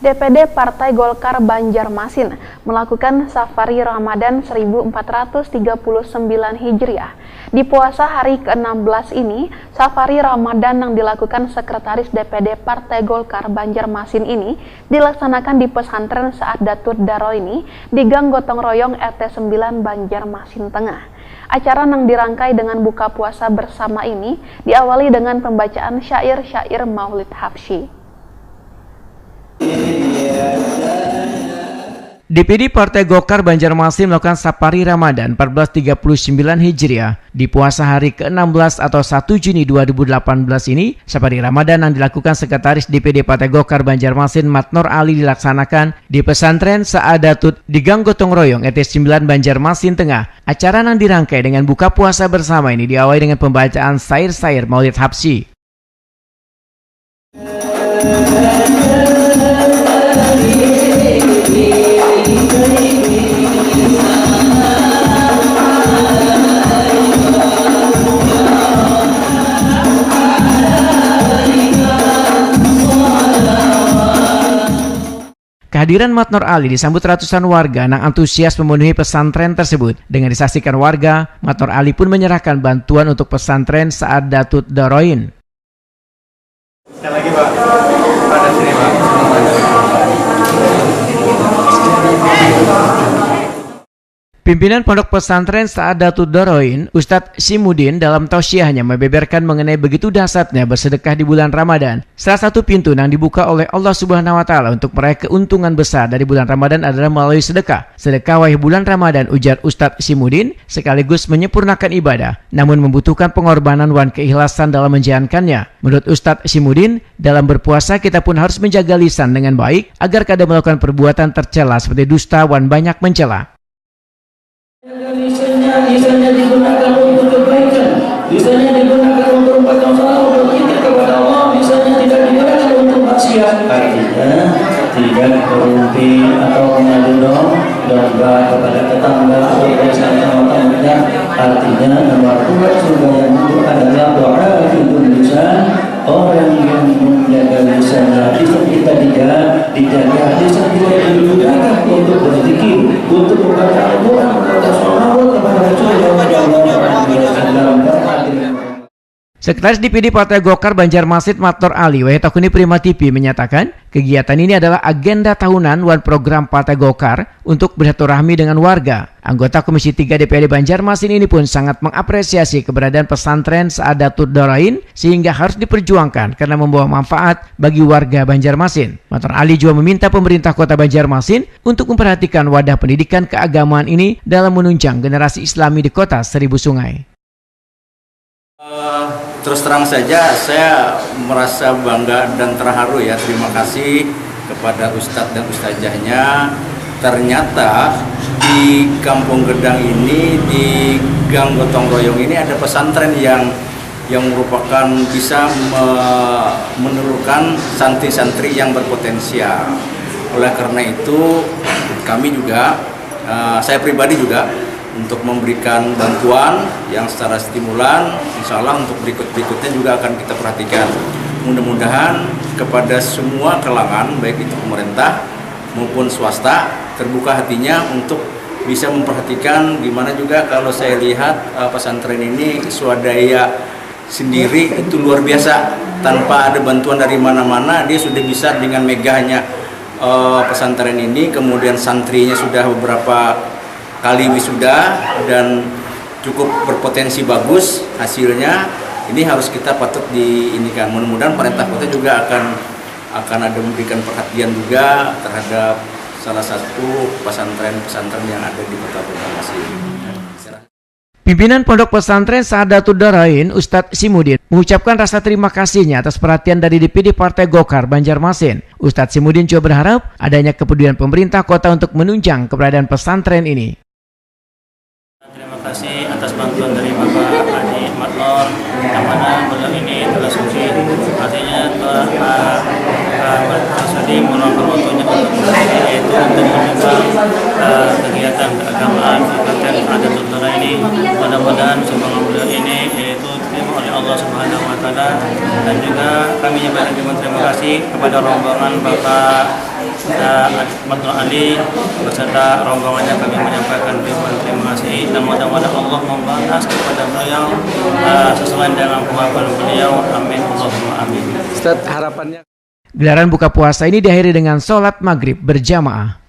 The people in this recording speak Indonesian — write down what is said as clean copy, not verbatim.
DPD Partai Golkar Banjarmasin melakukan safari Ramadan 1439 Hijriah. Di puasa hari ke-16 ini, safari Ramadan yang dilakukan Sekretaris DPD Partai Golkar Banjarmasin ini dilaksanakan di pesantren Saadatud Daroin di Gang Gotong Royong RT 9 Banjarmasin Tengah. Acara yang dirangkai dengan buka puasa bersama ini diawali dengan pembacaan syair-syair Maulid Habsyi. DPD Partai Golkar Banjarmasin melakukan safari Ramadan 1439 Hijriah di puasa hari ke-16 atau 1 Juni 2018 ini. Safari Ramadan yang dilakukan Sekretaris DPD Partai Golkar Banjarmasin Matnor Ali dilaksanakan di pesantren Saadatud di Gang Gotong Royong RT 9 Banjarmasin Tengah. Acara yang dirangkai dengan buka puasa bersama ini diawali dengan pembacaan syair-syair Maulid Habsyi. Kehadiran Matnor Ali disambut ratusan warga yang antusias memenuhi pesantren tersebut. Dengan disaksikan warga, Matnor Ali pun menyerahkan bantuan untuk pesantren Saadatud Daroin. Sekali lagi Pak, pada sini Pak. Pimpinan Pondok Pesantren Saadatud Daroin, Ustadz Simudin dalam tausiahnya membeberkan mengenai begitu dahsyatnya bersedekah di bulan Ramadan. Salah satu pintu yang dibuka oleh Allah Subhanahu wa taala untuk meraih keuntungan besar dari bulan Ramadan adalah melalui sedekah. Sedekah wahai bulan Ramadan, ujar Ustadz Simudin, sekaligus menyempurnakan ibadah, namun membutuhkan pengorbanan dan keikhlasan dalam menjalankannya. Menurut Ustadz Simudin, dalam berpuasa kita pun harus menjaga lisan dengan baik agar kada melakukan perbuatan tercela seperti dusta dan banyak mencela. Lisannya digunakan untuk kebaikan, lisannya digunakan untuk berbuat salah, untuk berzikir kepada Allah, lisannya tidak digunakan untuk maksiat. Artinya tidak berhenti atau mengadu domba kepada tetangga atau bersama-sama. Artinya nomor 2 surga yang itu adalah doa Indonesia. Orang yang menjaga lisannya, lisan kita dijaga, lisan kita digunakan untuk berzikir, untuk membaca Al-Quran, membaca sholawat kepada Rasulullah SAW. Sekretaris DPD Partai Golkar Banjarmasin Matnor Ali Wahitakuni Prima TV menyatakan kegiatan ini adalah agenda tahunan dan program Partai Golkar untuk bersilaturahmi dengan warga. Anggota Komisi 3 DPD Banjarmasin ini pun sangat mengapresiasi keberadaan pesantren Saadatud Daroin sehingga harus diperjuangkan karena membawa manfaat bagi warga Banjarmasin. Matnor Ali juga meminta pemerintah Kota Banjarmasin untuk memperhatikan wadah pendidikan keagamaan ini dalam menunjang generasi Islami di Kota Seribu Sungai. Terus terang saja saya merasa bangga dan terharu ya, terima kasih kepada Ustadz dan Ustazahnya. Ternyata di Kampung Gedang ini, di Gang Gotong Royong ini ada pesantren yang merupakan bisa menelurkan santri-santri yang berpotensial. Oleh karena itu kami juga, saya pribadi juga untuk memberikan bantuan yang secara stimulan, insya Allah untuk berikutnya juga akan kita perhatikan. Mudah-mudahan kepada semua kalangan, baik itu pemerintah maupun swasta, terbuka hatinya untuk bisa memperhatikan. Gimana juga kalau saya lihat pesantren ini swadaya sendiri itu luar biasa, tanpa ada bantuan dari mana-mana dia sudah bisa dengan megahnya pesantren ini. Kemudian santrinya sudah beberapa kali wisuda dan cukup berpotensi bagus hasilnya. Ini harus kita patut diinikan. Mudah-mudahan pemerintah kota juga akan ada memberikan perhatian juga terhadap salah satu pesantren-pesantren yang ada di Kota Banjarmasin. Pimpinan Pondok Pesantren Saadatud Daroin, Ustadz Simudin, mengucapkan rasa terima kasihnya atas perhatian dari DPD Partai Golkar Banjarmasin. Ustadz Simudin juga berharap adanya kepedulian pemerintah kota untuk menunjang keberadaan pesantren ini. Terima kasih atas bantuan dari Bapak Adi Matnor, yang mana beliau ini telah suci, artinya telah tadi meluangkan waktunya yaitu untuk menyumbang kegiatan keagamaan di pesantren Saadatud Daroin ini. Mudah-mudahan sumbangan beliau ini yaitu diterima oleh Allah Subhanahu wa taala, dan juga kami menyampaikan terima kasih kasih kepada rombongan Bapak Matul Ali beserta rombongannya. Kami menyampaikan ribuan terima kasih dan mudah-mudahan Allah membalas kepada beliau sesuai dengan kemampuan beliau. Amin Allahumma amin. Ustaz, harapannya gelaran buka puasa ini diakhiri dengan sholat maghrib berjamaah.